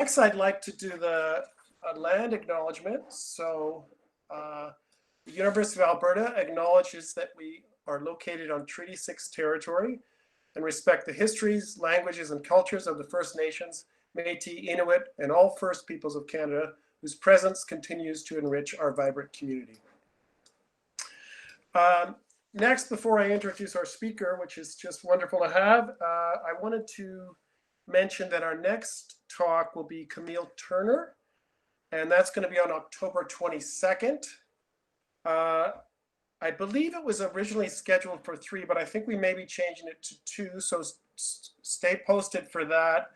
Next, I'd like to do the land acknowledgement. So the University of Alberta acknowledges that we are located on Treaty 6 territory and respect the histories, languages, and cultures of the First Nations, Métis, Inuit, and all First Peoples of Canada, whose presence continues to enrich our vibrant community. Next, before I introduce our speaker, which is just wonderful to have, I wanted to mention that our next talk will be Camille Turner, and that's going to be on October 22nd. I believe it was originally scheduled for 3, but I think we may be changing it to 2, so stay posted for that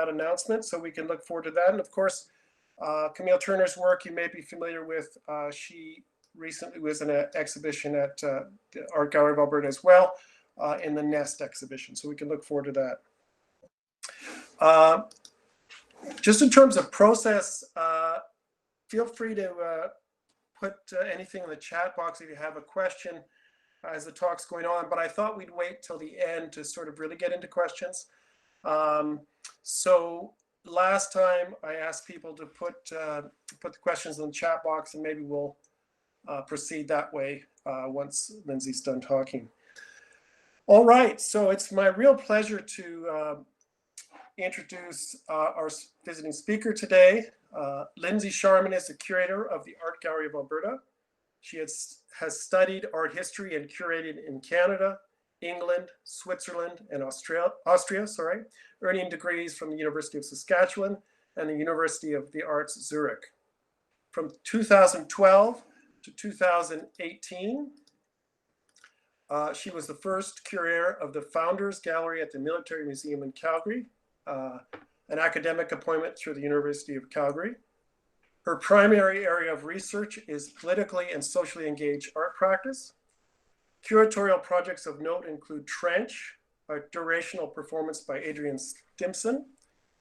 announcement, so we can look forward to that. And of course, Camille Turner's work you may be familiar with. She recently was in an exhibition at the Art Gallery of Alberta as well, in the Nest exhibition, so we can look forward to that. Just in terms of process, feel free to put anything in the chat box if you have a question as the talk's going on, but I thought we'd wait till the end to sort of really get into questions. So last time I asked people to put the questions in the chat box, and maybe we'll proceed that way once Lindsey's done talking. All right, so it's my real pleasure to introduce our visiting speaker today. Lindsey Sharman is the curator of the Art Gallery of Alberta. She has studied art history and curated in Canada, England, Switzerland, and Austria, earning degrees from the University of Saskatchewan and the University of the Arts, Zurich. From 2012 to 2018, she was the first curator of the Founders Gallery at the Military Museum in Calgary, an academic appointment through the University of Calgary. Her primary area of research is politically and socially engaged art practice. Curatorial projects of note include Trench, a durational performance by Adrian Stimson,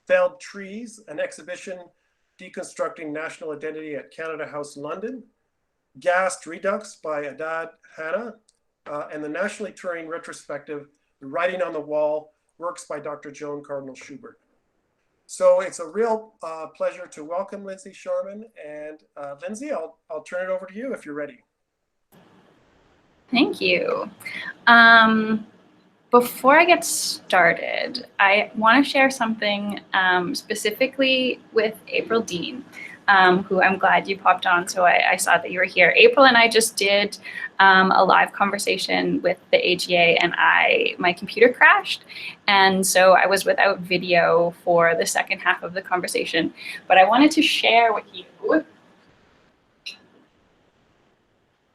Felled Trees, an exhibition deconstructing national identity at Canada House, London, Gassed Redux by Adad Hanna, and the nationally touring retrospective, The Writing on the Wall, works by Dr. Joane Cardinal Schubert. So it's a real pleasure to welcome Lindsey Sharman. And Lindsey, I'll turn it over to you if you're ready. Thank you. Before I get started, I want to share something specifically with April Dean, who I'm glad you popped on, so I saw that you were here. April and I just did a live conversation with the AGA, and my computer crashed, and so I was without video for the second half of the conversation. But I wanted to share with you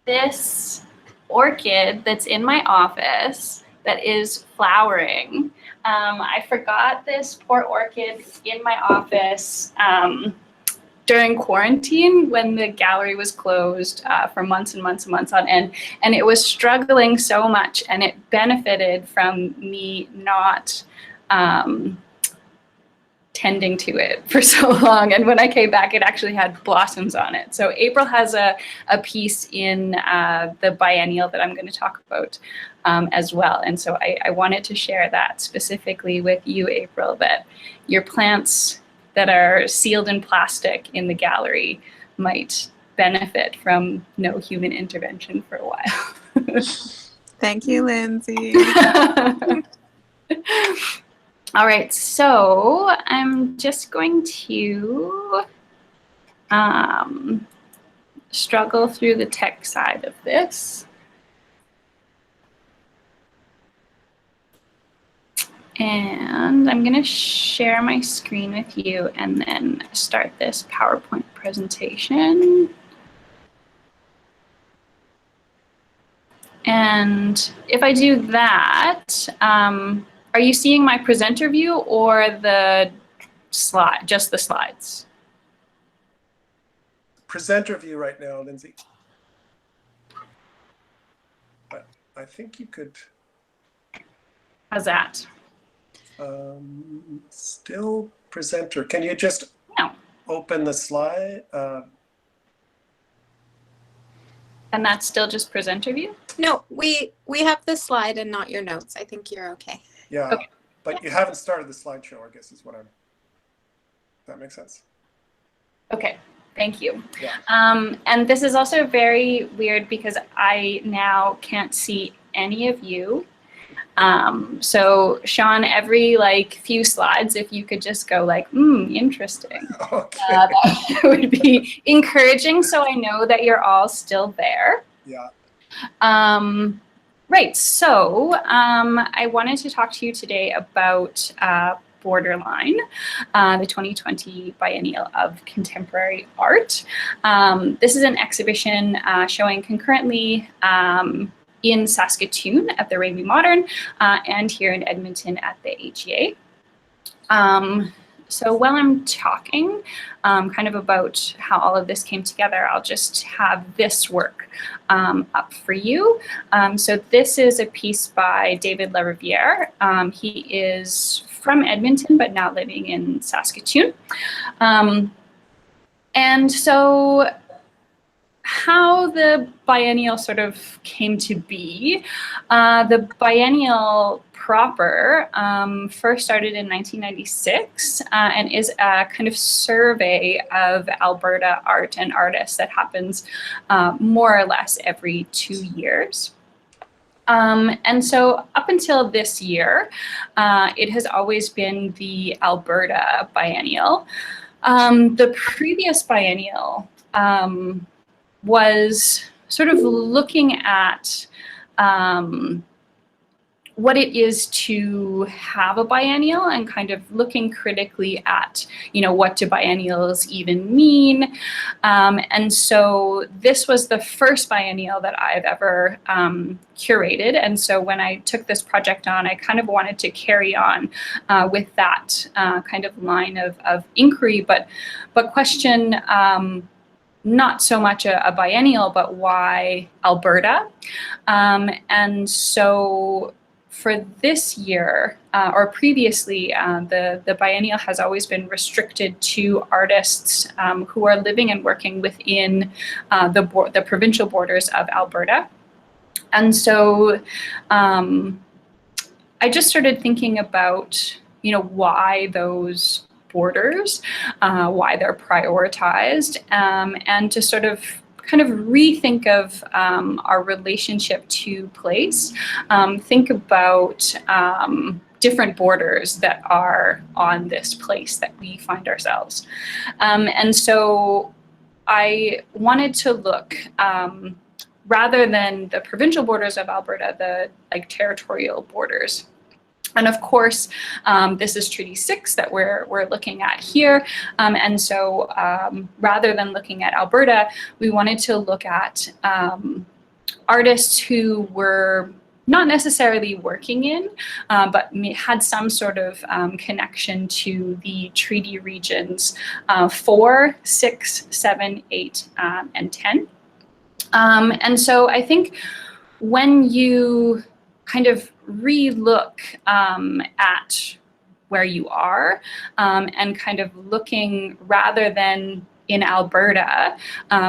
this orchid that's in my office that is flowering. I forgot this poor orchid in my office during quarantine when the gallery was closed for months and months and months on end, and it was struggling so much, and it benefited from me not tending to it for so long. And when I came back, it actually had blossoms on it. So April has a piece in the Biennial that I'm going to talk about as well. And so I wanted to share that specifically with you, April, that your plants that are sealed in plastic in the gallery might benefit from no human intervention for a while. Thank you, Lindsey. All right, so I'm just going to struggle through the tech side of this. And I'm going to share my screen with you and then start this PowerPoint presentation. And if I do that, are you seeing my presenter view or the slide, just the slides? Presenter view right now, Lindsey. But I think you could. How's that? Still presenter. Can you just open the slide? And that's still just presenter view? No, we have the slide and not your notes. I think you're okay. Yeah, okay. But you haven't started the slideshow, I guess is what I'm. That makes sense. Okay, thank you. Yeah. And this is also very weird because I now can't see any of you. So Sean, every like few slides, if you could just go like, interesting, Okay. that would be encouraging. So I know that you're all still there. Yeah. Right, so I wanted to talk to you today about Borderline, the 2020 Biennial of Contemporary Art. This is an exhibition showing concurrently in Saskatoon at the Raby Modern and here in Edmonton at the AGA. So while I'm talking kind of about how all of this came together, I'll just have this work up for you. So this is a piece by David Laraviere. He is from Edmonton, but now living in Saskatoon. And so how the biennial sort of came to be, the biennial proper first started in 1996 and is a kind of survey of Alberta art and artists that happens more or less every 2 years. And so up until this year, it has always been the Alberta Biennial. The previous biennial was sort of looking at what it is to have a biennial and kind of looking critically at, what do biennials even mean? And so this was the first biennial that I've ever curated. And so when I took this project on, I kind of wanted to carry on with that kind of line of inquiry, but question not so much a biennial, but why Alberta? And so for this year, or previously, the biennial has always been restricted to artists who are living and working within the provincial borders of Alberta. And so I just started thinking about, why those borders, why they're prioritized, and to sort of kind of rethink of our relationship to place, think about different borders that are on this place that we find ourselves. And so I wanted to look, rather than the provincial borders of Alberta, the territorial borders. And of course, this is Treaty 6 that we're looking at here. And so rather than looking at Alberta, we wanted to look at artists who were not necessarily working in, but had some sort of connection to the treaty regions 4, 6, 7, 8, and 10. And so I think when you kind of re-look at where you are and kind of looking rather than in Alberta,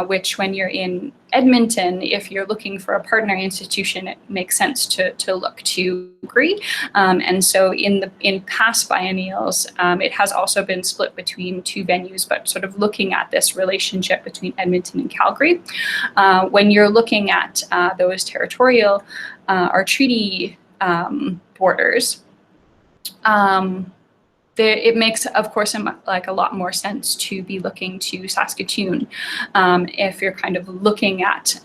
which when you're in Edmonton, if you're looking for a partner institution, it makes sense to look to Calgary. And so in past biennials, it has also been split between 2 venues, but sort of looking at this relationship between Edmonton and Calgary. When you're looking at those territorial or treaty borders, it makes, of course, a lot more sense to be looking to Saskatoon if you're kind of looking at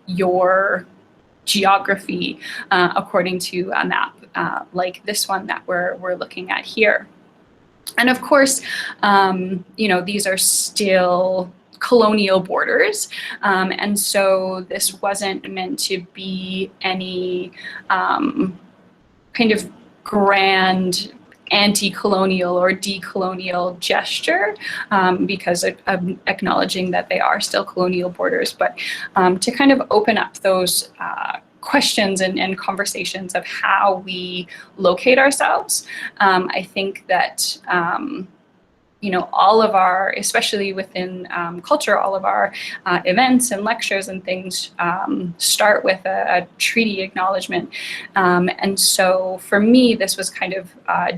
your geography according to a map like this one that we're looking at here. And of course, these are still colonial borders, and so this wasn't meant to be any kind of grand anti-colonial or decolonial gesture, because of acknowledging that they are still colonial borders, but to kind of open up those questions and conversations of how we locate ourselves. I think that all of our, especially within culture, all of our events and lectures and things start with a treaty acknowledgement. And so for me, this was kind of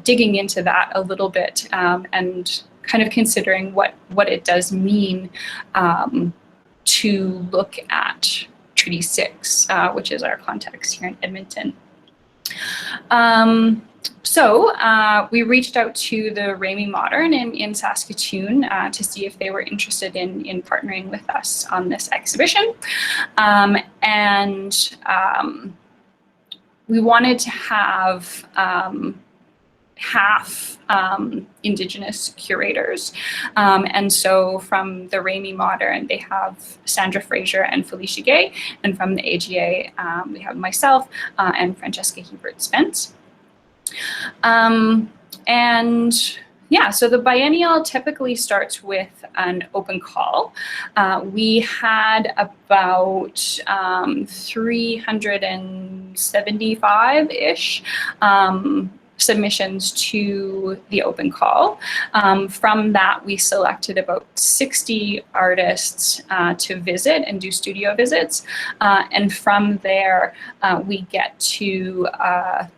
digging into that a little bit and kind of considering what it does mean to look at Treaty 6, which is our context here in Edmonton. So we reached out to the Ramey Modern in Saskatoon to see if they were interested in partnering with us on this exhibition. We wanted to have half Indigenous curators. And so from the Ramey Modern, they have Sandra Fraser and Felicia Gay. And from the AGA, we have myself and Francesca Hebert-Spence. So the biennial typically starts with an open call. We had about 375-ish submissions to the open call. From that, we selected about 60 artists to visit and do studio visits. And from there, we get to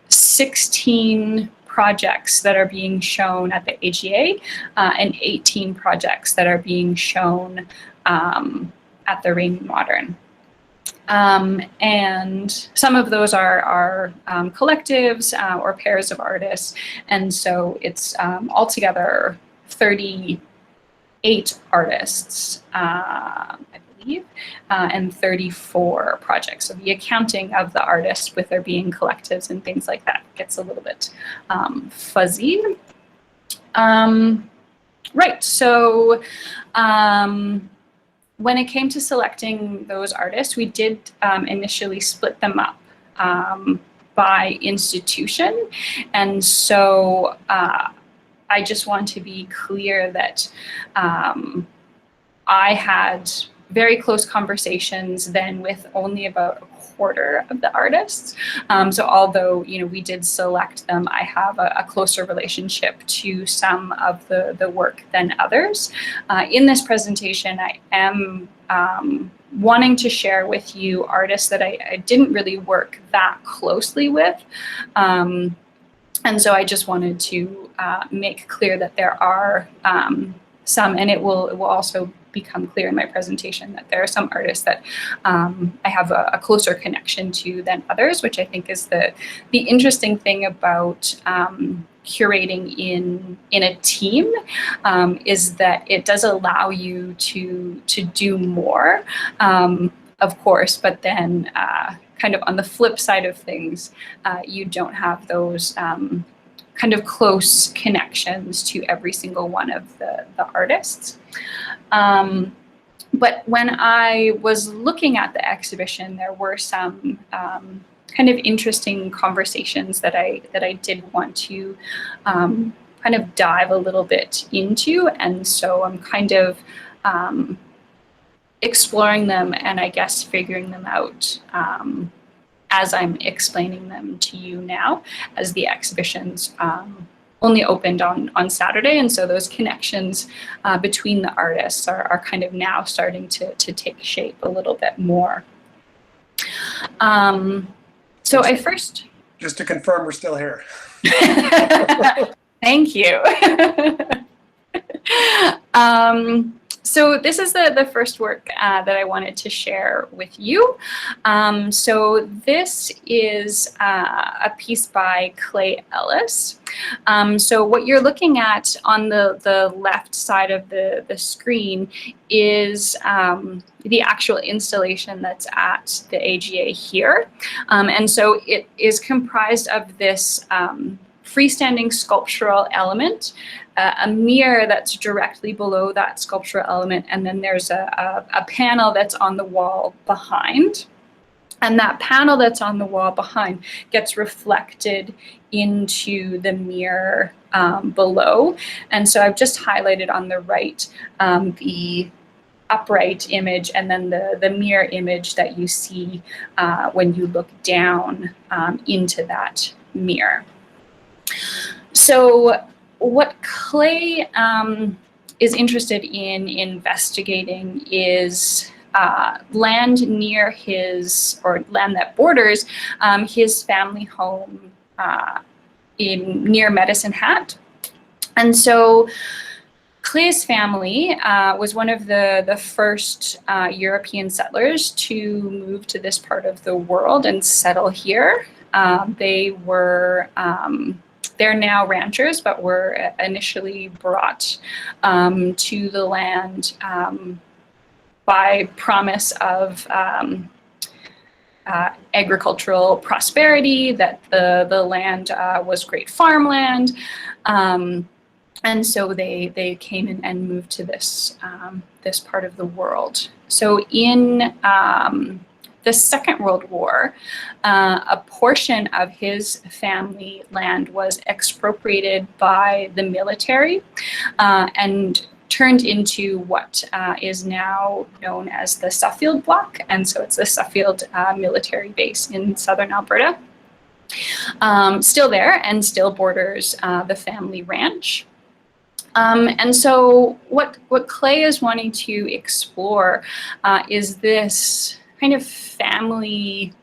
16 projects that are being shown at the AGA and 18 projects that are being shown at the Ramey Modern. And some of those are collectives or pairs of artists. And so it's altogether 38 artists, I believe, and 34 projects. So the accounting of the artists with there being collectives and things like that gets a little bit fuzzy. Right, so when it came to selecting those artists, we did initially split them up by institution. And so I just want to be clear that I had very close conversations then with only about a quarter of the artists. So although, we did select them, I have a closer relationship to some of the work than others. In this presentation, I am wanting to share with you artists that I didn't really work that closely with. And so I just wanted to make clear that there are some, and it will also become clear in my presentation that there are some artists that I have a closer connection to than others, which I think is the interesting thing about curating in a team, is that it does allow you to do more, of course, but then kind of on the flip side of things, you don't have those kind of close connections to every single one of the artists. But when I was looking at the exhibition, there were some kind of interesting conversations that I did want to kind of dive a little bit into. And so I'm kind of exploring them and I guess figuring them out as I'm explaining them to you now, as the exhibition's only opened on Saturday. And so those connections between the artists are kind of now starting to take shape a little bit more. So I first... Just to confirm, we're still here. Thank you. So this is the first work that I wanted to share with you. So this is a piece by Clay Ellis. So what you're looking at on the left side of the screen is the actual installation that's at the AGA here. And so it is comprised of this freestanding sculptural element, a mirror that's directly below that sculptural element, and then there's a panel that's on the wall behind. And that panel that's on the wall behind gets reflected into the mirror below. And so I've just highlighted on the right the upright image and then the mirror image that you see when you look down into that mirror. So what Clay is interested in investigating is land near his, or land that borders his family home near Medicine Hat. And so Clay's family was one of the first European settlers to move to this part of the world and settle here. They're now ranchers, but were initially brought to the land by promise of agricultural prosperity, that the land was great farmland. And so they came in and moved to this this part of the world. So in the Second World War, a portion of his family land was expropriated by the military and turned into what is now known as the Suffield Block. And so it's the Suffield military base in southern Alberta. Still there and still borders the family ranch. And so what Clay is wanting to explore is this kind of family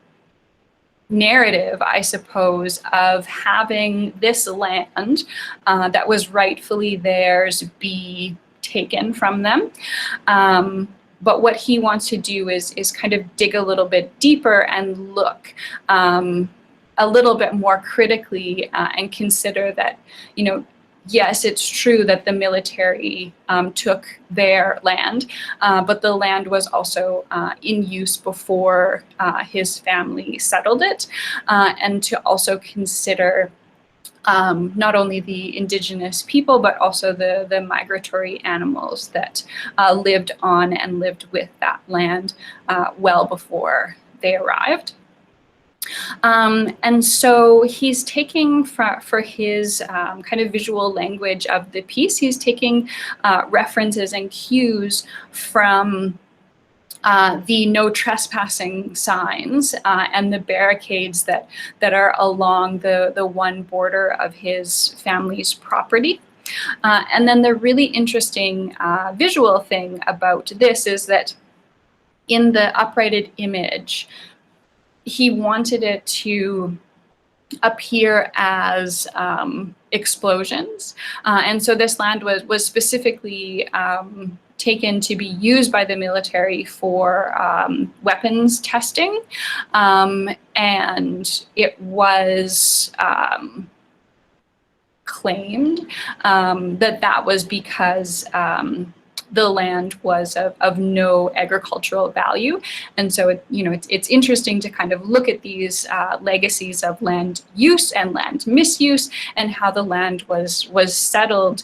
narrative, I suppose, of having this land that was rightfully theirs be taken from them. But what he wants to do is kind of dig a little bit deeper and look a little bit more critically and consider that, you know, yes, it's true that the military took their land, but the land was also in use before his family settled it, and to also consider not only the indigenous people, but also the migratory animals that lived on and lived with that land well before they arrived. And so he's taking for his kind of visual language of the piece, he's taking references and cues from the no trespassing signs and the barricades that are along the one border of his family's property. And then the really interesting visual thing about this is that in the uprighted image, he wanted it to appear as explosions. And so this land was specifically taken to be used by the military for weapons testing. And it was claimed that was because the land was of no agricultural value. And so, it's interesting to kind of look at these legacies of land use and land misuse and how the land was settled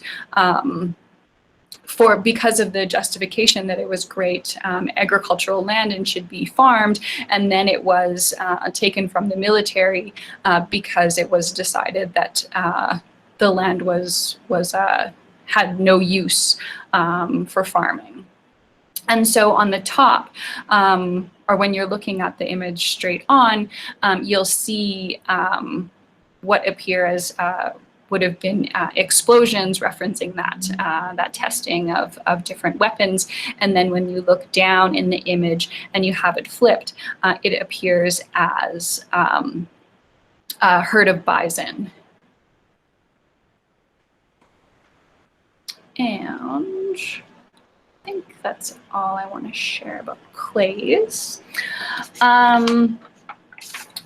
because of the justification that it was great agricultural land and should be farmed. And then it was taken from the military because it was decided that the land had no use for farming. And so on the top, or when you're looking at the image straight on, you'll see what appear as would have been explosions, referencing that testing of different weapons. And then when you look down in the image and you have it flipped, it appears as a herd of bison. And I think that's all I want to share about clays.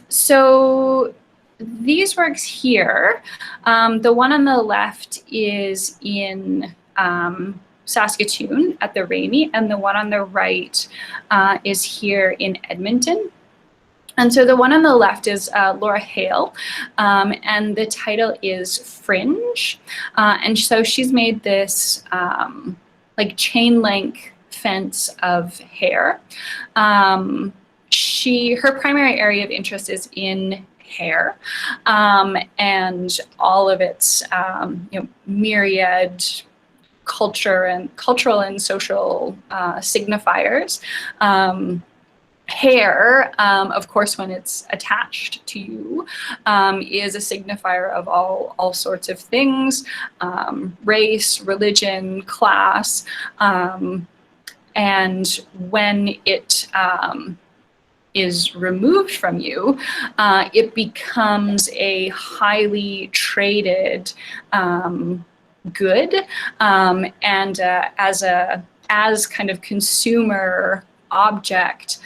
So these works here, the one on the left is in Saskatoon at the Raimi, and the one on the right is here in Edmonton. And so the one on the left is Laura Hale, and the title is Fringe. And so she's made this like chain link fence of hair. Her primary area of interest is in hair, and all of its myriad cultural and social signifiers. Hair, of course, when it's attached to you, is a signifier of all sorts of things, race, religion, class, and when it is removed from you, it becomes a highly traded good, and as kind of consumer object,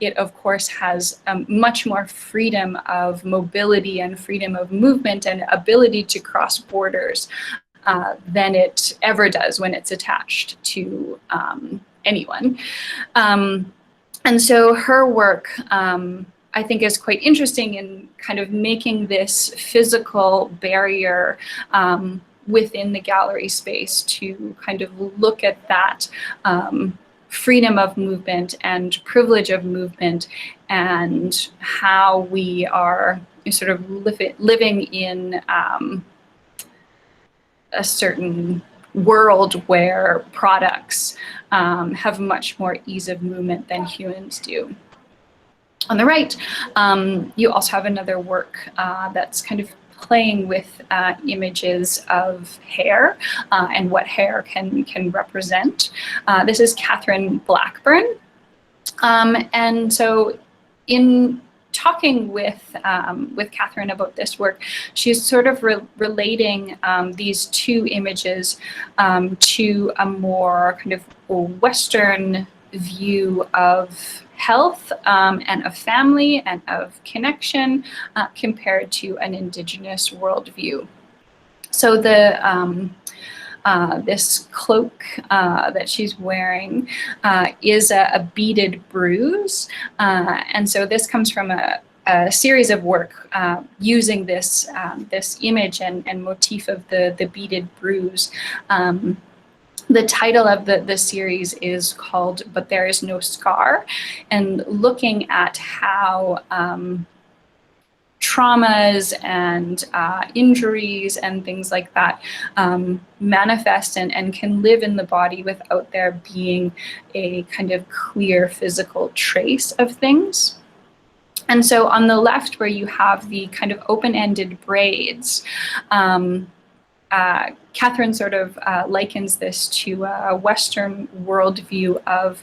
it of course has much more freedom of mobility and freedom of movement and ability to cross borders than it ever does when it's attached to anyone. And so her work, I think, is quite interesting in kind of making this physical barrier within the gallery space to kind of look at that freedom of movement and privilege of movement, and how we are sort of living in a certain world where products have much more ease of movement than humans do. On the right, you also have another work that's kind of playing with images of hair and what hair can represent. This is Catherine Blackburn. And so in talking with Catherine about this work, she's sort of relating these two images to a more kind of Western view of health and of family and of connection compared to an Indigenous worldview. So this cloak that she's wearing is a beaded bruise, and so this comes from a series of work using this image and motif of the beaded bruise. The title of the series is called "But There Is No Scar," and looking at how traumas and injuries and things like that manifest and can live in the body without there being a kind of clear physical trace of things. And so on the left, where you have the kind of open-ended braids, Catherine sort of likens this to a Western worldview of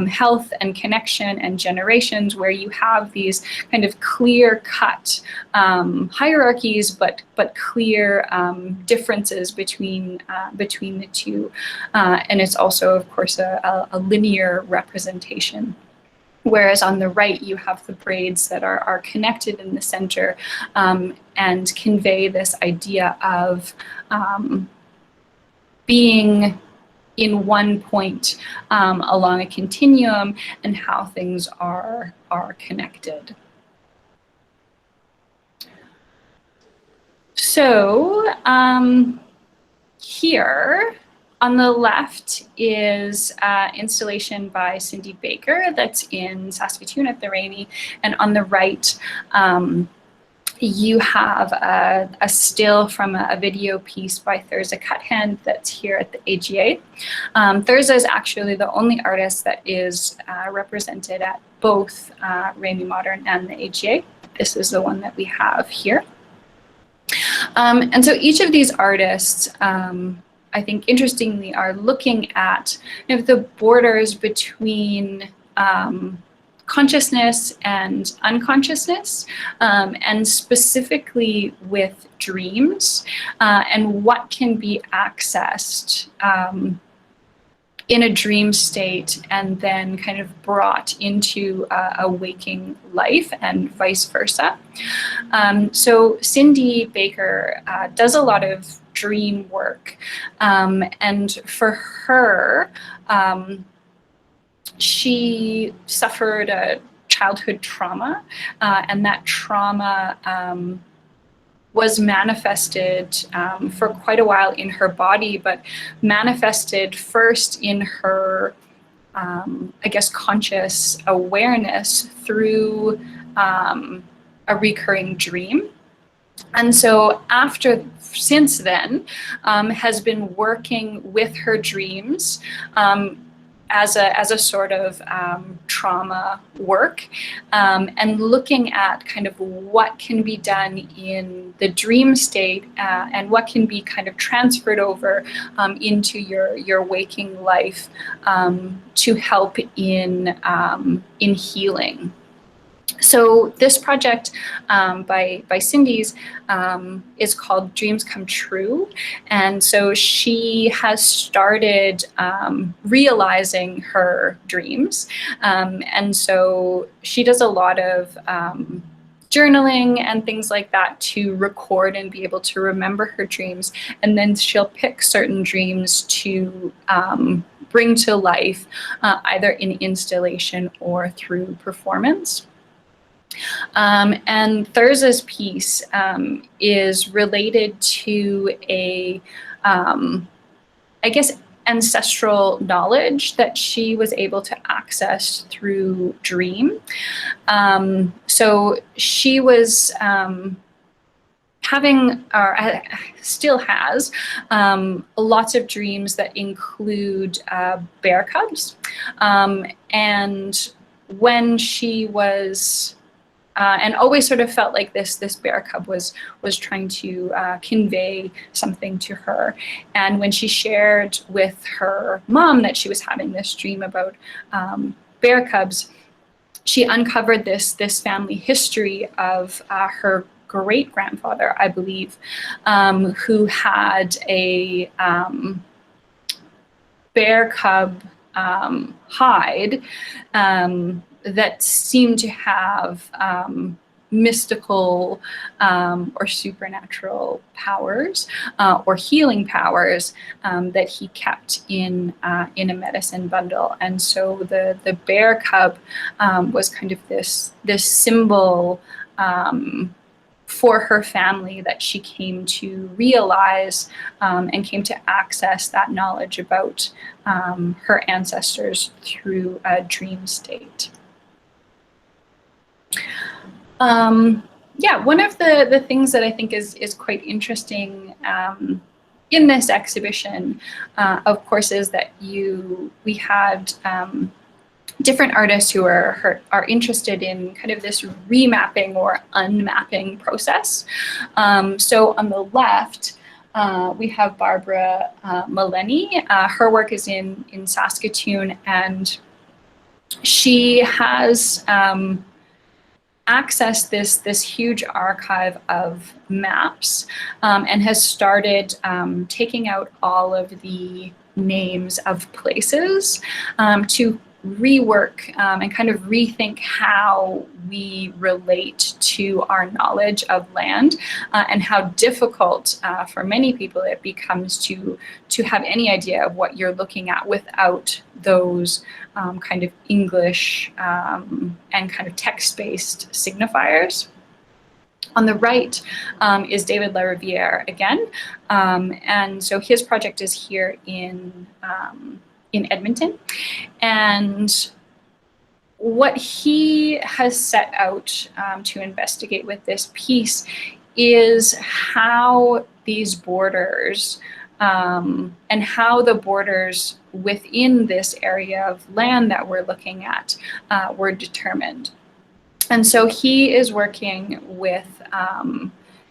health and connection and generations, where you have these kind of clear-cut hierarchies, but clear differences between the two, and it's also, of course, a linear representation. Whereas on the right, you have the braids that are connected in the center and convey this idea of being in one point along a continuum and how things are connected. So here, on the left is installation by Cindy Baker that's in Saskatoon at the Rainy, and on the right you have a still from a video piece by Thurza Cuthand that's here at the AGA. Thurza is actually the only artist that is represented at both Rainy Modern and the AGA. This is the one that we have here. And so each of these artists, I think, interestingly, are looking at the borders between consciousness and unconsciousness, and specifically with dreams, and what can be accessed in a dream state and then kind of brought into a waking life, and vice versa. So Cindy Baker does a lot of dream work, and for her, she suffered a childhood trauma, and that trauma was manifested for quite a while in her body, but manifested first in her, I guess, conscious awareness through a recurring dream. And so since then, has been working with her dreams as a sort of trauma work, and looking at kind of what can be done in the dream state, and what can be kind of transferred over into your waking life to help in healing. So this project by Cindy's is called Dreams Come True. And so she has started realizing her dreams. And so she does a lot of journaling and things like that to record and be able to remember her dreams. And then she'll pick certain dreams to bring to life, either in installation or through performance. And Thurza's piece is related to a, I guess, ancestral knowledge that she was able to access through dream. So she was having, or still has, lots of dreams that include bear cubs. And when she was and always sort of felt like this bear cub was trying to convey something to her. And when she shared with her mom that she was having this dream about bear cubs, she uncovered this family history of her great-grandfather, I believe, who had a bear cub hide that seemed to have mystical or supernatural powers or healing powers that he kept in a medicine bundle. And so the bear cub was kind of this symbol for her family that she came to realize and came to access that knowledge about her ancestors through a dream state. Yeah, one of the things that I think is quite interesting in this exhibition, of course, is that we had different artists who are interested in kind of this remapping or unmapping process. So on the left, we have Barbara Millenni. Her work is in Saskatoon, and she has accessed this huge archive of maps and has started taking out all of the names of places to rework and kind of rethink how we relate to our knowledge of land and how difficult for many people it becomes to have any idea of what you're looking at without those kind of English and kind of text-based signifiers. On the right is David Laraviere again, and so his project is here in Edmonton, and what he has set out to investigate with this piece is how these borders and how the borders within this area of land that we're looking at were determined. And so he is working with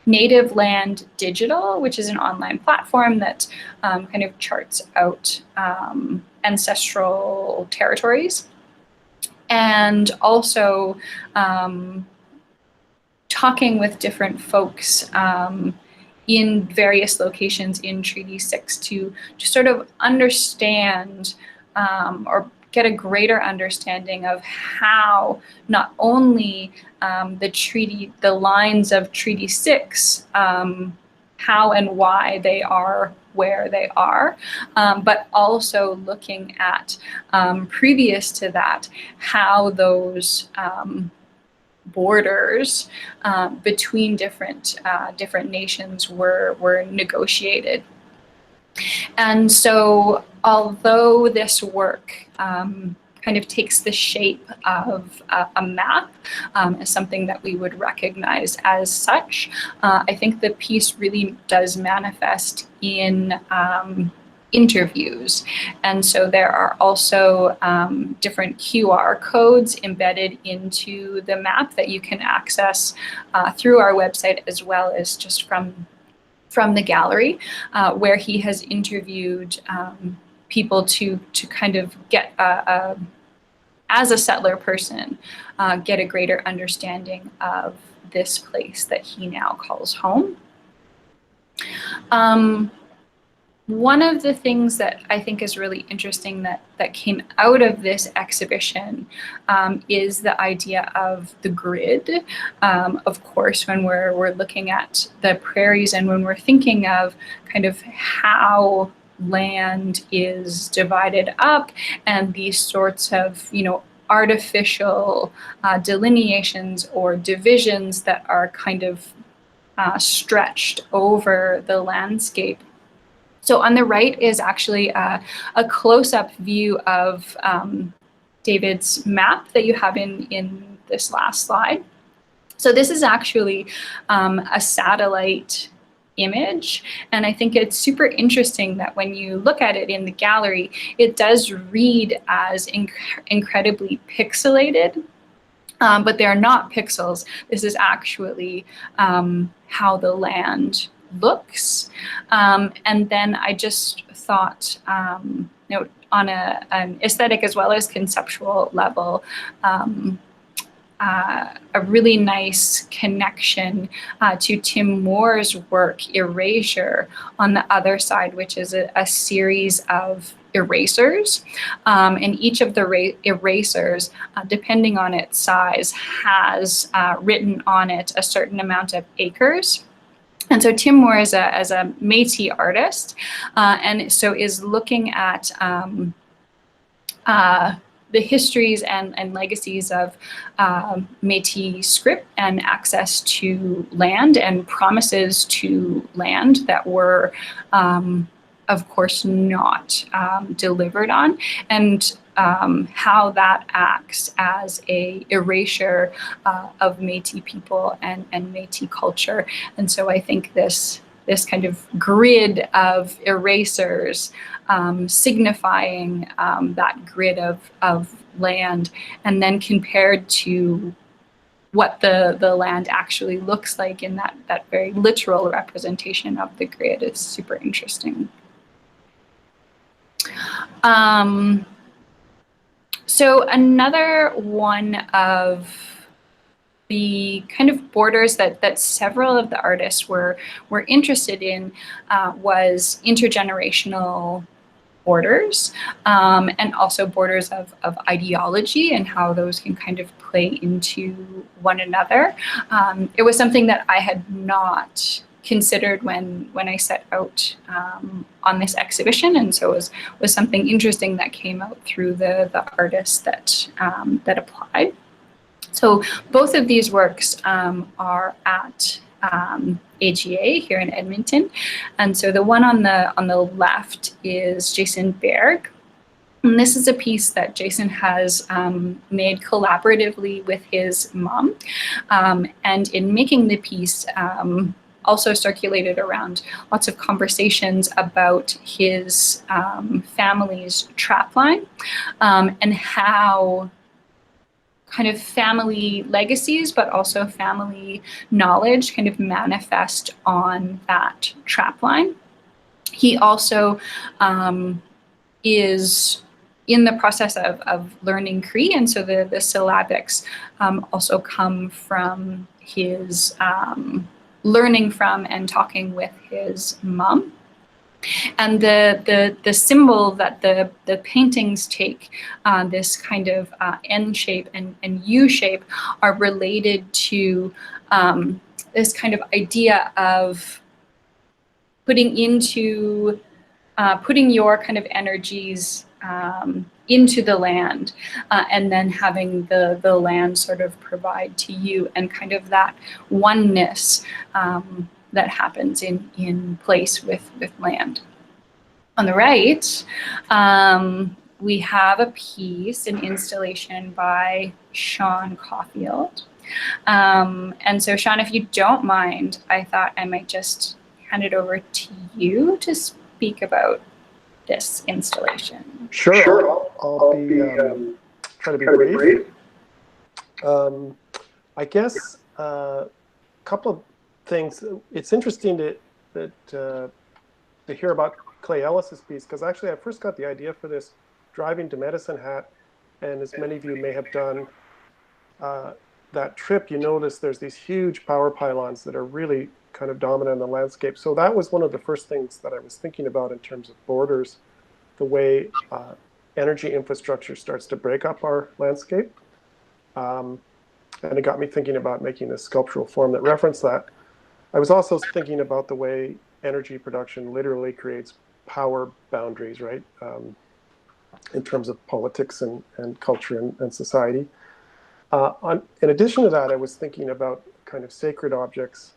Native Land Digital, which is an online platform that kind of charts out ancestral territories, and also talking with different folks in various locations in Treaty 6 to sort of understand or get a greater understanding of how not only the lines of Treaty 6, how and why they are where they are, but also looking at previous to that, how those borders between different nations were negotiated. And so although this work kind of takes the shape of a map as something that we would recognize as such, I think the piece really does manifest in interviews. And so there are also different QR codes embedded into the map that you can access through our website, as well as just from the gallery, where he has interviewed people to kind of get a as a settler person, get a greater understanding of this place that he now calls home. One of the things that I think is really interesting that came out of this exhibition is the idea of the grid. Of course, when we're looking at the prairies and when we're thinking of kind of how land is divided up and these sorts of, artificial delineations or divisions that are kind of stretched over the landscape. So on the right is actually a close-up view of David's map that you have in this last slide. So this is actually a satellite image, and I think it's super interesting that when you look at it in the gallery, it does read as incredibly pixelated, but they're not pixels. This is actually how the land looks. And then I just thought, on an aesthetic as well as conceptual level, a really nice connection to Tim Moore's work, Erasure, on the other side, which is a series of erasers. And each of the erasers, depending on its size, has written on it a certain amount of acres. And so Tim Moore is a Métis artist, and so is looking at the histories and legacies of Métis script and access to land and promises to land that were, of course, not delivered on, and how that acts as a erasure of Métis people and Métis culture. And so I think this kind of grid of erasers signifying that grid of land, and then compared to what the land actually looks like in that very literal representation of the grid is super interesting. So another one of the kind of borders that several of the artists were interested in was intergenerational borders, and also borders of ideology and how those can kind of play into one another. It was something that I had not considered when I set out on this exhibition, and so it was something interesting that came out through the artists that applied. So both of these works are at AGA here in Edmonton, and so the one on the left is Jason Berg. And this is a piece that Jason has made collaboratively with his mom, and in making the piece, also circulated around lots of conversations about his family's trapline, and how kind of family legacies, but also family knowledge kind of manifest on that trapline. He also is in the process of learning Cree, and so the syllabics also come from his learning from and talking with his mom. And the symbol that the paintings take, this kind of N shape and U shape, are related to this kind of idea of putting your kind of energies into the land, and then having the land sort of provide to you, and kind of that oneness that happens in place with land. On the right, we have a piece, an installation by Sean Coffield. And so Sean, if you don't mind, I thought I might just hand it over to you to speak about this installation. Sure. I'll be try to be brief. I guess a couple of things. It's interesting to hear about Clay Ellis's piece, because actually I first got the idea for this driving to Medicine Hat And as many of you may have done that trip, you notice there's these huge power pylons that are really kind of dominant in the landscape. So that was one of the first things that I was thinking about in terms of borders, the way energy infrastructure starts to break up our landscape. And it got me thinking about making a sculptural form that referenced that. I was also thinking about the way energy production literally creates power boundaries, right? In terms of politics and culture and society. In addition to that, I was thinking about kind of sacred objects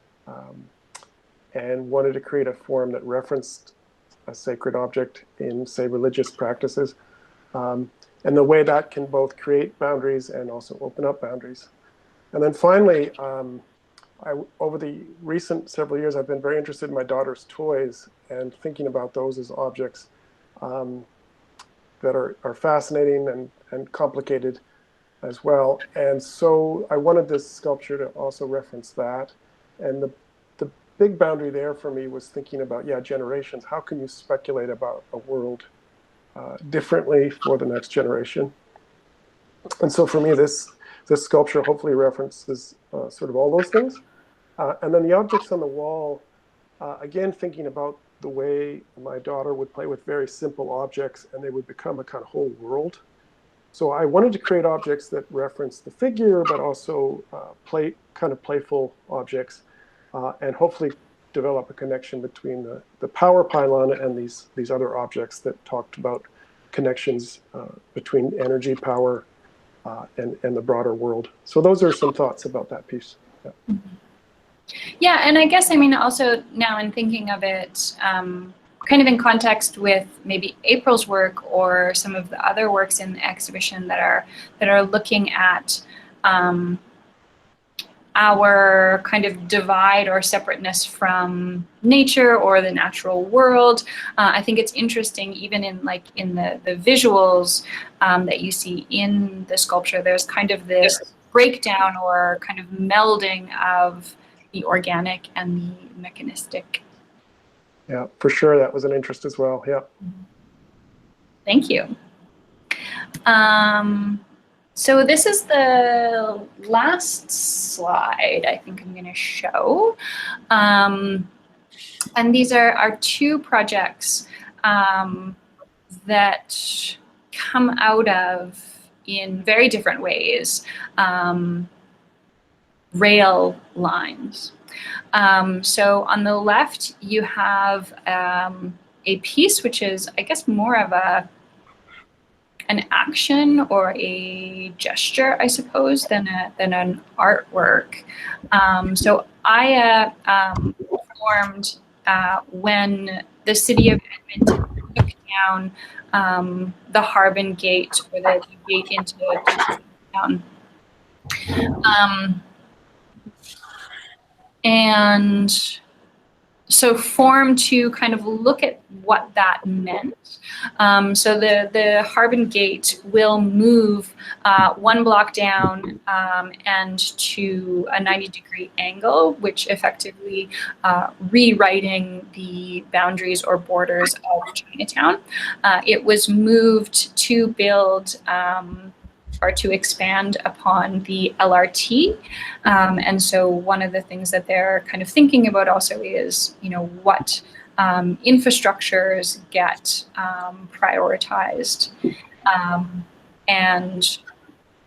and wanted to create a form that referenced a sacred object in, say, religious practices. And the way that can both create boundaries and also open up boundaries. And then finally, over the recent several years, I've been very interested in my daughter's toys and thinking about those as objects that are fascinating and complicated as well. And so I wanted this sculpture to also reference that. And the big boundary there for me was thinking about, generations. How can you speculate about a world differently for the next generation? And so for me, this sculpture hopefully references sort of all those things. And then the objects on the wall, again, thinking about the way my daughter would play with very simple objects and they would become a kind of whole world. So I wanted to create objects that reference the figure, but also kind of playful objects, and hopefully develop a connection between the power pylon and these other objects that talked about connections between energy, power, and the broader world. So those are some thoughts about that piece. Yeah. Yeah, and I guess, I mean, also now in thinking of it, kind of in context with maybe April's work or some of the other works in the exhibition that are looking at our kind of divide or separateness from nature or the natural world. I think it's interesting, even in the visuals that you see in the sculpture, there's kind of this breakdown or kind of melding of the organic and the mechanistic. Yeah, for sure. That was an interest as well. Yeah. Thank you. So this is the last slide I think I'm going to show. And these are two projects that come out of, in very different ways, rail lines. So on the left, you have a piece which is, I guess, more of an action or a gesture, I suppose, than an artwork. So I formed when the city of Edmonton took down the Harbin Gate, or the gate into town. And so formed to kind of look at what that meant. So the Harbin Gate will move one block down and to a 90-degree angle, which effectively rewriting the boundaries or borders of Chinatown. It was moved to build or to expand upon the LRT. And so one of the things that they're kind of thinking about also is, what infrastructures get prioritized and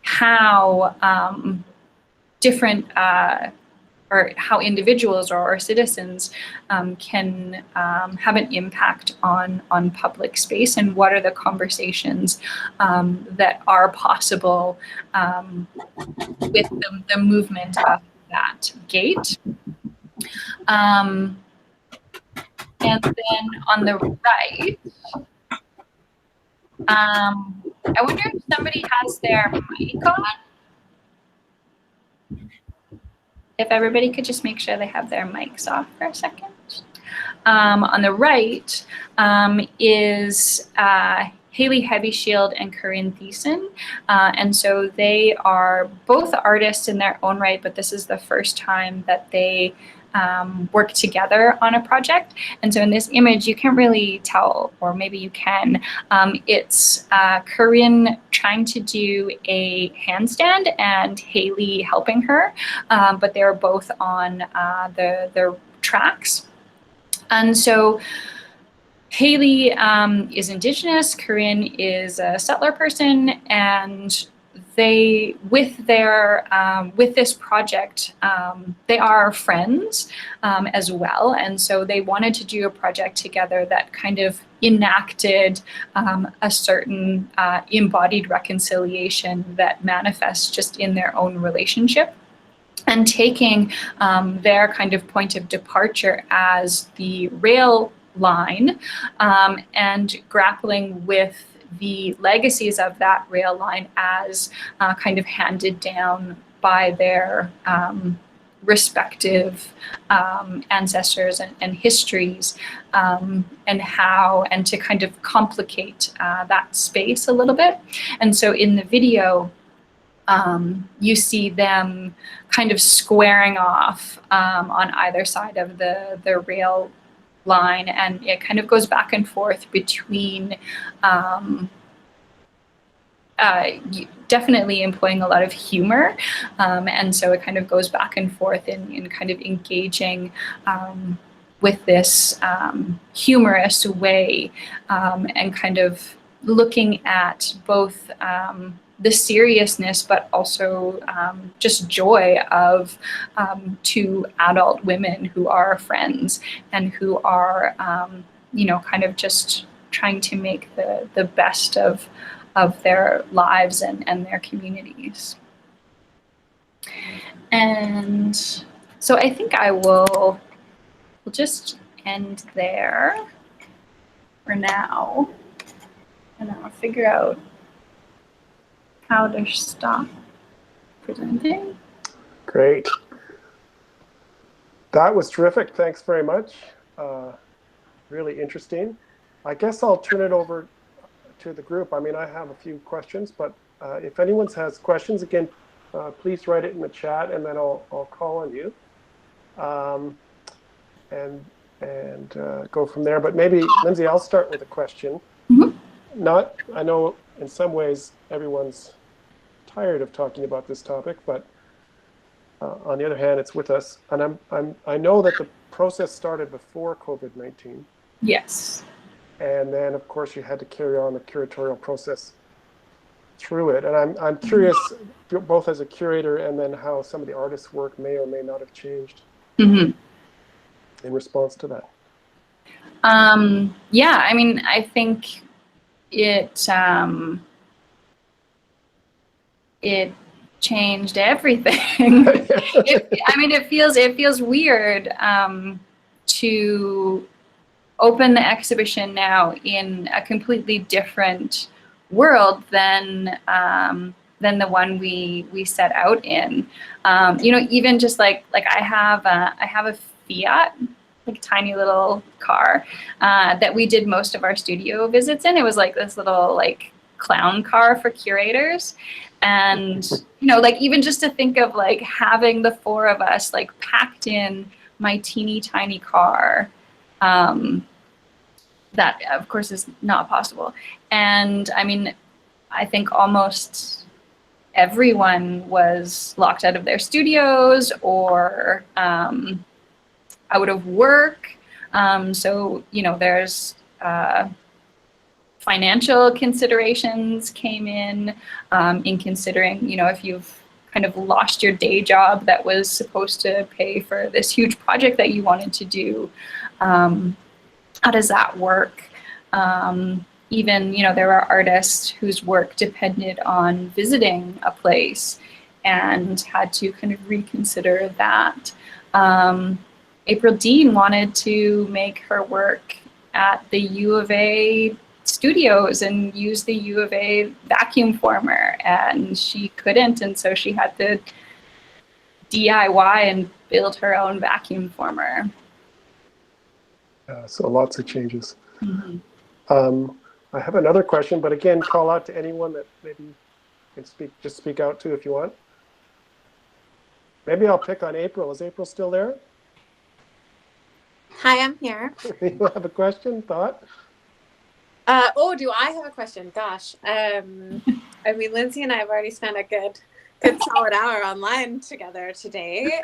how different or how individuals or citizens can have an impact on public space, and what are the conversations that are possible with the movement of that gate. And then on the right, I wonder if somebody has their mic on. If everybody could just make sure they have their mics off for a second. On the right is Haley Heavyshield and Corinne Thiessen. And so they are both artists in their own right, but this is the first time that they work together on a project. And so in this image, you can't really tell, or maybe you can. It's Corinne trying to do a handstand and Haley helping her, but they're both on the tracks. And so Haley is Indigenous, Corinne is a settler person, and they, with this project, they are friends as well. And so they wanted to do a project together that kind of enacted a certain embodied reconciliation that manifests just in their own relationship. And taking their kind of point of departure as the rail line and grappling with the legacies of that rail line as kind of handed down by their respective ancestors and histories, and to kind of complicate that space a little bit. And so in the video, you see them kind of squaring off on either side of the rail line, and it kind of goes back and forth between definitely employing a lot of humor, and so it kind of goes back and forth in kind of engaging with this humorous way, and kind of looking at both the seriousness, but also just joy of two adult women who are friends and who are, kind of just trying to make the best of their lives and their communities. And so I think we'll just end there for now, and I'll figure out how to stop presenting. Great. That was terrific. Thanks very much. Really interesting. I guess I'll turn it over to the group. I mean, I have a few questions, but if anyone has questions, again, please write it in the chat, and then I'll call on you, and go from there. But maybe, Lindsey, I'll start with a question. Mm-hmm. I know in some ways everyone's tired of talking about this topic, but on the other hand, it's with us, and I know that the process started before COVID-19. Yes. And then, of course, you had to carry on the curatorial process through it. And I'm curious, both as a curator and then how some of the artists' work may or may not have changed in response to that. Yeah, I mean, I think it changed everything. It feels weird to open the exhibition now in a completely different world than the one we set out in. Even just like I have a Fiat, like tiny little car that we did most of our studio visits in. It was like this little like clown car for curators. And, even just to think of like having the four of us like packed in my teeny tiny car, that of course is not possible. And I mean, I think almost everyone was locked out of their studios or out of work. So, there's financial considerations came in considering, if you've kind of lost your day job that was supposed to pay for this huge project that you wanted to do. How does that work? Even, there are artists whose work depended on visiting a place and had to kind of reconsider that. April Dean wanted to make her work at the U of A studios and use the U of A vacuum former, and she couldn't, and so she had to DIY and build her own vacuum former. So lots of changes. Mm-hmm. I have another question, but again, call out to anyone that maybe can speak out to if you want. Maybe I'll pick on April. Is April still there? Hi, I'm here. You have a question, thought? Oh, do I have a question? Gosh. I mean, Lindsay and I have already spent a good solid hour online together today.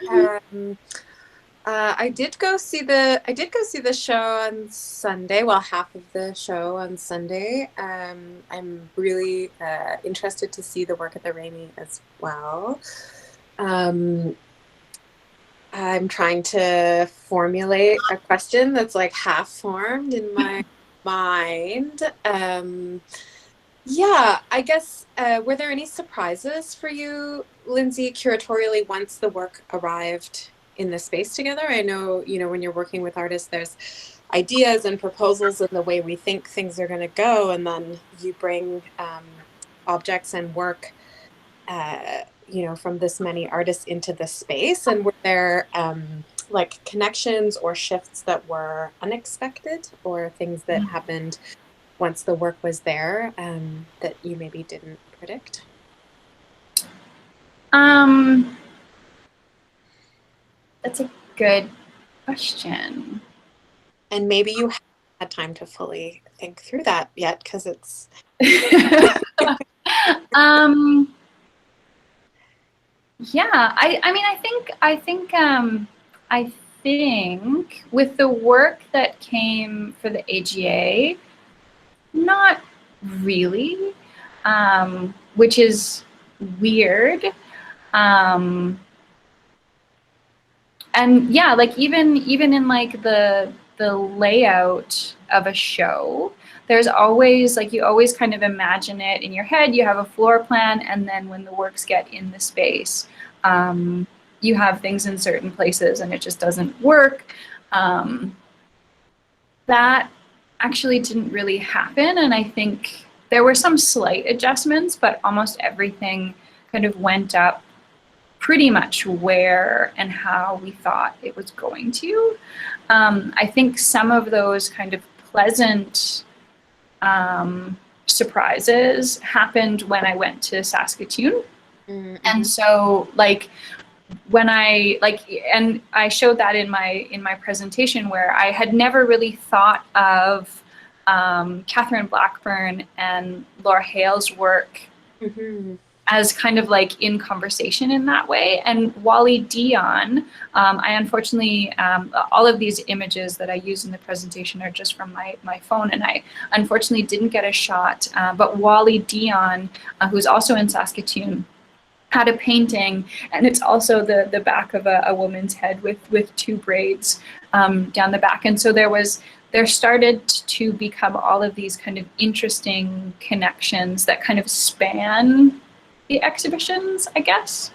I did go see the show on Sunday. Well, half of the show on Sunday. I'm really interested to see the work at the Rainy as well. I'm trying to formulate a question that's like half formed in my mind. Yeah, I guess, were there any surprises for you, Lindsay, curatorially once the work arrived in the space together? I know, when you're working with artists, there's ideas and proposals and the way we think things are going to go, and then you bring objects and work from this many artists into the space. And were there like connections or shifts that were unexpected, or things that happened once the work was there that you maybe didn't predict? That's a good question. And maybe you haven't had time to fully think through that yet, because it's Yeah, I think with the work that came for the AGA, not really, which is weird. And yeah, like even in like the layout of a show, there's always like, you always kind of imagine it in your head. You have a floor plan, and then when the works get in the space, you have things in certain places and it just doesn't work. That actually didn't really happen, and I think there were some slight adjustments, but almost everything kind of went up pretty much where and how we thought it was going to. I think some of those kind of pleasant surprises happened when I went to Saskatoon. Mm-hmm. And so like when and I showed that in my presentation, where I had never really thought of Catherine Blackburn and Laura Hale's work as kind of like in conversation in that way. And Wally Dion, I unfortunately, all of these images that I use in the presentation are just from my phone, and I unfortunately didn't get a shot, but Wally Dion, who's also in Saskatoon, had a painting, and it's also the back of a woman's head with two braids down the back. And so there started to become all of these kind of interesting connections that kind of span the exhibitions, I guess.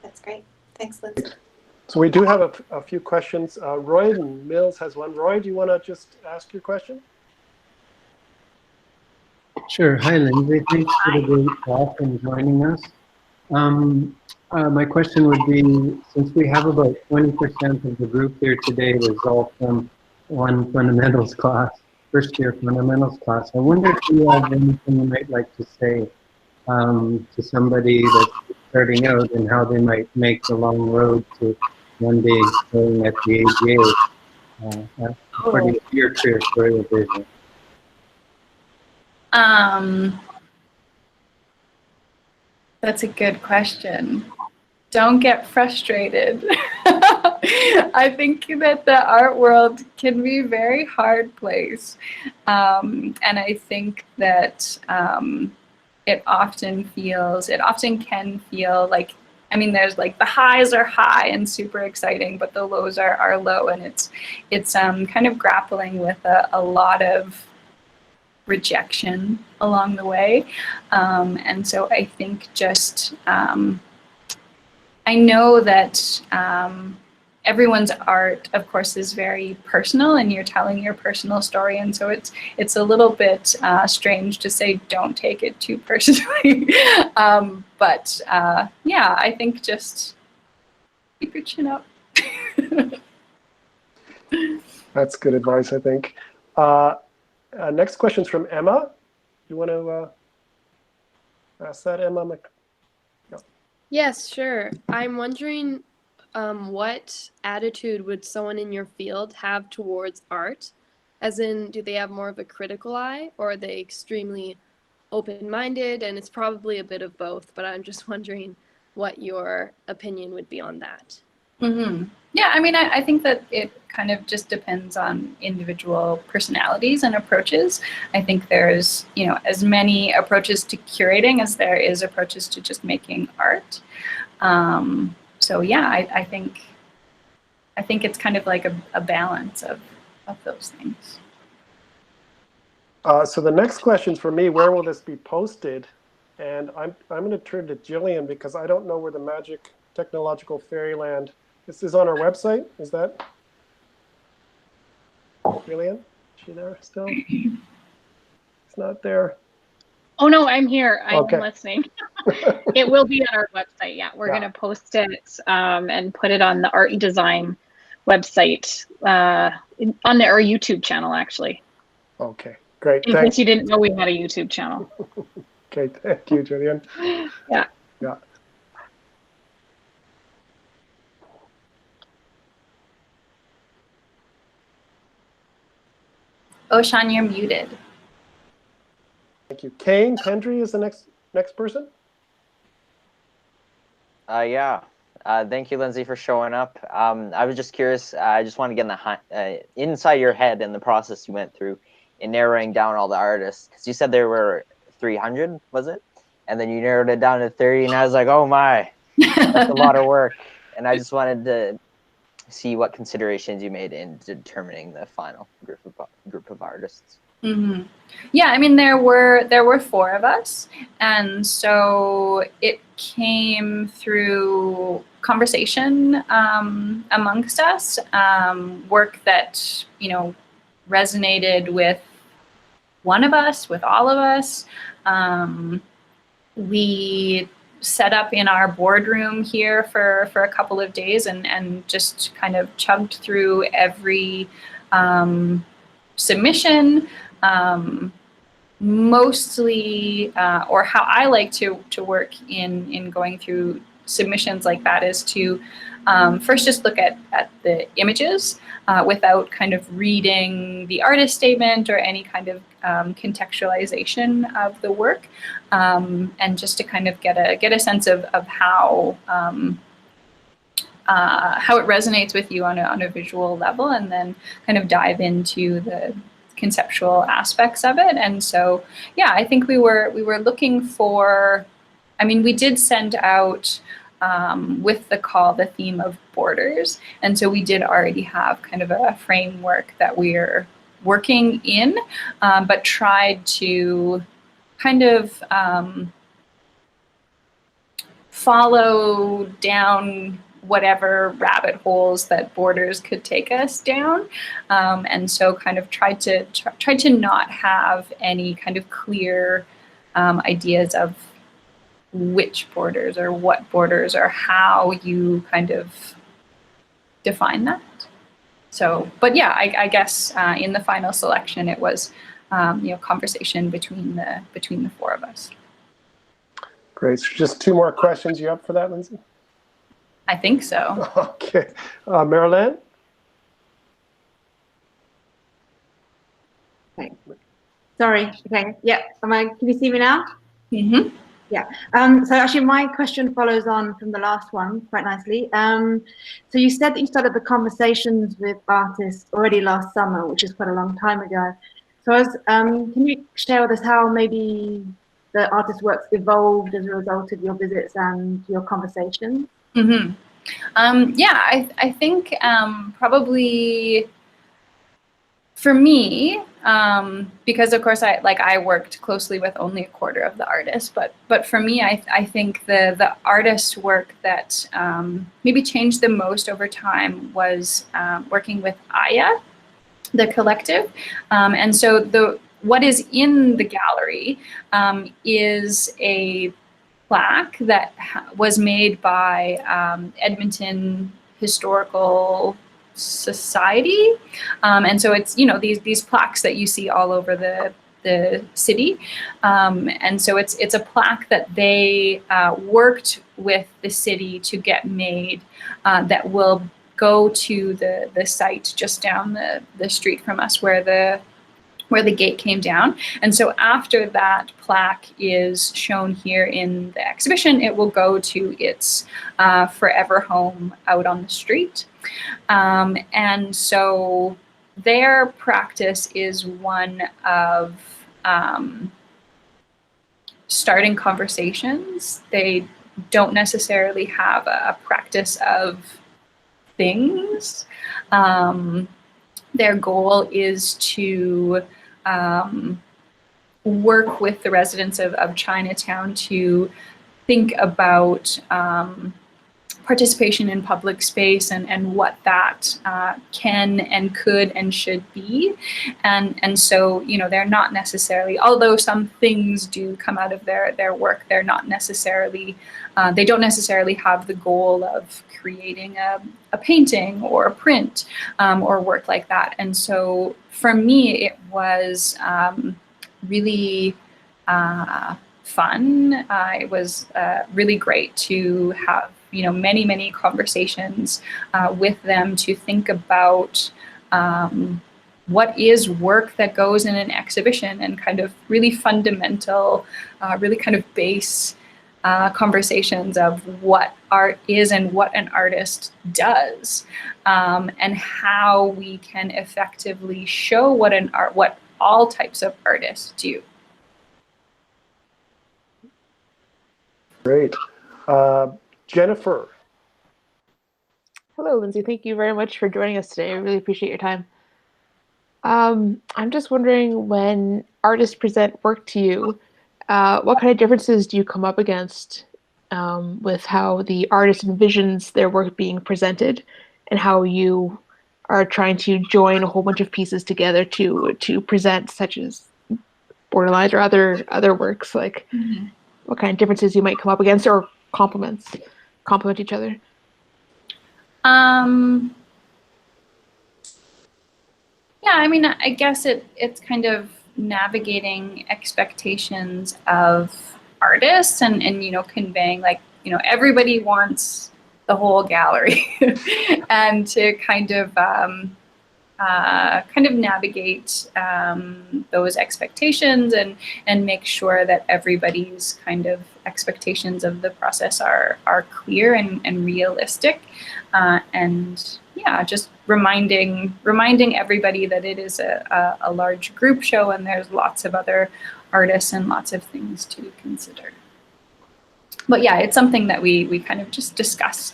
That's great. Thanks, Lindsay. So we do have a few questions. Roy Mills has one. Roy, do you want to just ask your question? Sure. Hi, Lindsay. Thanks for the great talk and joining us. My question would be, since we have about 20% of the group here today was all from one fundamentals class, first year fundamentals class, I wonder if you have anything you might like to say to somebody that's starting out, and how they might make the long road to one day staying at the AGA according to your curatorial vision. That's a good question. Don't get frustrated. I think that the art world can be a very hard place. And I think that it often can feel like, I mean, there's like the highs are high and super exciting, but the lows are low, and it's kind of grappling with a lot of rejection along the way. And so I think just, I know that everyone's art, of course, is very personal, and you're telling your personal story. And so it's a little bit strange to say, don't take it too personally. But yeah, I think just keep your chin up. That's good advice, I think. Next question is from Emma. You want to ask that, Emma? Yes, sure. I'm wondering, what attitude would someone in your field have towards art? As in, do they have more of a critical eye, or are they extremely open-minded? And it's probably a bit of both, but I'm just wondering what your opinion would be on that. Yeah, I mean, I think that it kind of just depends on individual personalities and approaches. I think there's, you know, as many approaches to curating as there is approaches to just making art. So yeah, I think it's kind of like a balance of those things. So the next question's for me. Where will this be posted? And I'm going to turn to Jillian because I don't know where the magic technological fairyland. This is on our website. Is that Jillian? Is she there still? It's not there. Oh no, I'm here. I'm Okay. listening. It will be on our website. Yeah, we're going to post it and put it on the art and design website on our YouTube channel, actually. Okay, great. In Thanks. case you didn't know we had a YouTube channel. Okay, thank you, Jillian. Yeah. Yeah. Oh, Sean, you're muted. Thank you. Kane Pendry is the next person. Yeah. Thank you, Lindsay, for showing up. I was just curious. I just want to get in the inside your head and the process you went through in narrowing down all the artists. Because you said there were 300, was it? And then you narrowed it down to 30, and I was like, oh my, that's a lot of work. And I just wanted to see what considerations you made in determining the final group of artists. Yeah, I mean, there were 4 of us, and so it came through conversation amongst us, work that, you know, resonated with one of us, with all of us. We set up in our boardroom here for a couple of days and just kind of chugged through every submission. Mostly, or how I like to work in going through submissions like that is to first just look at the images without kind of reading the artist statement or any kind of contextualization of the work, and just to kind of get a sense of how it resonates with you on a visual level, and then kind of dive into the conceptual aspects of it. And so, yeah, I think we were looking for, I mean, we did send out with the call the theme of borders. And so we did already have kind of a framework that we're working in, but tried to kind of follow down whatever rabbit holes that borders could take us down, and so kind of tried to not have any kind of clear ideas of which borders or what borders or how you kind of define that. So, but yeah, I guess in the final selection it was conversation between the 4 of us. Great. So just 2 more questions. You up for that, Lindsay? I think so. Okay. Marilyn? Okay. Sorry. Okay. Yeah. Can you see me now? Mm-hmm. Yeah. So actually my question follows on from the last one quite nicely. So you said that you started the conversations with artists already last summer, which is quite a long time ago. So can you share with us how maybe the artist works evolved as a result of your visits and your conversations? Mm-hmm. Yeah, I think probably for me, because of course I worked closely with only a quarter of the artists, but for me, I think the artist work that maybe changed the most over time was working with AGA, the collective, and so what is in the gallery is a plaque that was made by Edmonton Historical Society, and so it's these plaques that you see all over the the city. And so it's a plaque that they worked with the city to get made that will go to the site just down the street from us where the gate came down. And so after that plaque is shown here in the exhibition, it will go to its forever home out on the street. And so their practice is one of starting conversations. They don't necessarily have a practice of things. Their goal is to work with the residents of Chinatown to think about participation in public space and what that can and could and should be. And so, you know, they're not necessarily, although some things do come out of their work, they're not necessarily, they don't necessarily have the goal of creating a painting or a print or work like that. And so for me, it was really fun. It was really great to have, you know, many conversations with them to think about what is work that goes in an exhibition, and kind of really fundamental, really kind of base conversations of what art is and what an artist does, and how we can effectively show what all types of artists do. Great. Jennifer. Hello, Lindsay. Thank you very much for joining us today. I really appreciate your time. I'm just wondering, when artists present work to you, what kind of differences do you come up against with how the artist envisions their work being presented, and how you are trying to join a whole bunch of pieces together to present, such as Borderlines or other works? Like, what kind of differences you might come up against, or complement each other? Yeah, I mean, I guess it's kind of navigating expectations of artists and you know, conveying, like, you know, everybody wants the whole gallery and to kind of navigate those expectations and make sure that everybody's kind of expectations of the process are clear and realistic, and yeah, just reminding everybody that it is a large group show and there's lots of other artists and lots of things to consider. But yeah, it's something that we kind of just discuss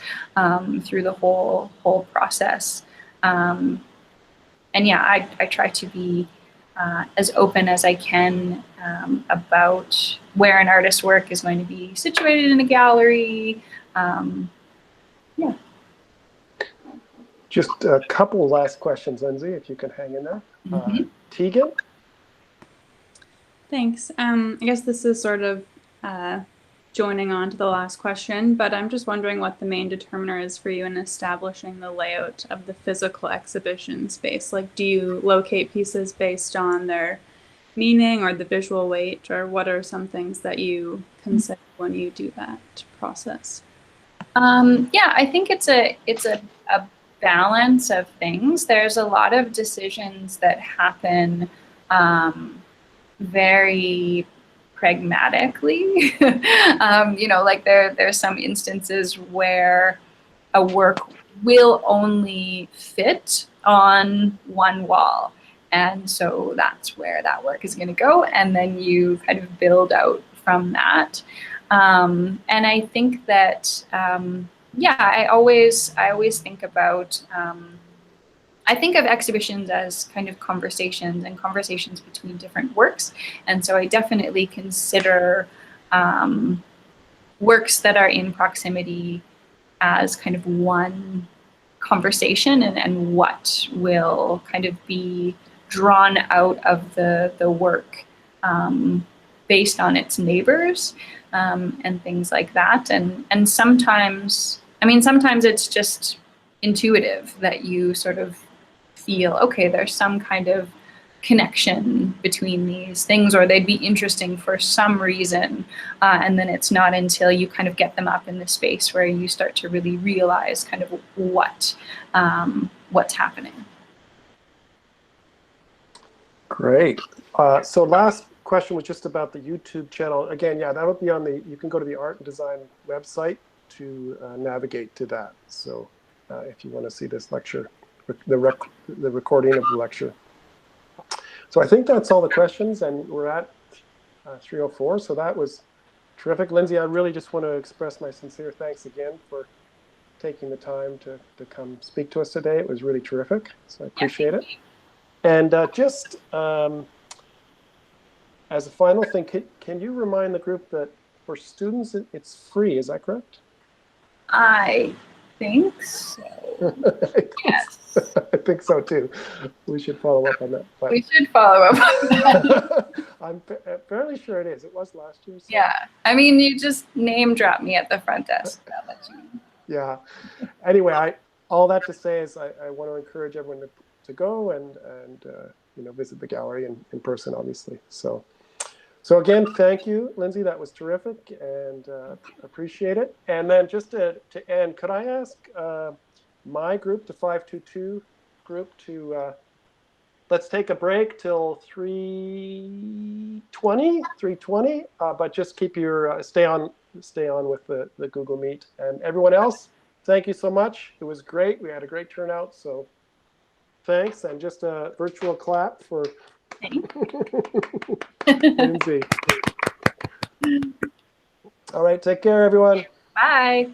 through the whole process. And yeah, I try to be as open as I can about where an artist's work is going to be situated in a gallery. Yeah. Just a couple last questions, Lindsay, if you can hang in there. Tegan? Thanks. I guess this is sort of joining on to the last question, but I'm just wondering what the main determiner is for you in establishing the layout of the physical exhibition space. Like, do you locate pieces based on their meaning or the visual weight, or what are some things that you consider when you do that process? Yeah, I think it's a balance of things. There's a lot of decisions that happen very pragmatically. You know, like there's some instances where a work will only fit on one wall, and so that's where that work is going to go, and then you kind of build out from that. And I think that yeah, I always think about, I think of exhibitions as kind of conversations between different works. And so I definitely consider works that are in proximity as kind of one conversation, and what will kind of be drawn out of the work based on its neighbors and things like that. And sometimes, I mean, sometimes it's just intuitive that you sort of feel, okay, there's some kind of connection between these things, or they'd be interesting for some reason. And then it's not until you kind of get them up in the space where you start to really realize kind of what's happening. Great. So last question was just about the YouTube channel. Again, yeah, that'll be on you can go to the Art and Design website to navigate to that. So if you want to see this lecture, the recording of the lecture. So I think that's all the questions, and we're at 3:04. So that was terrific. Lindsey, I really just want to express my sincere thanks again for taking the time to come speak to us today. It was really terrific. So I appreciate it. And just as a final thing, can you remind the group that for students, it's free, is that correct? I think so. Yes. I think so too. We should follow up on that. But We should follow up on that. I'm fairly sure it is. It was last year. So. Yeah. I mean, you just name drop me at the front desk. I'll let you know. Yeah. Anyway, all that to say is I want to encourage everyone to go and visit the gallery in person, obviously. So again, thank you, Lindsey. That was terrific, and appreciate it. And then just to end, could I ask my group, the 522 group, to let's take a break till 3:20, but just keep your stay on with the Google Meet. And everyone else, thank you so much. It was great. We had a great turnout. So thanks, and just a virtual clap for Lindsey. All right, take care, everyone. Bye.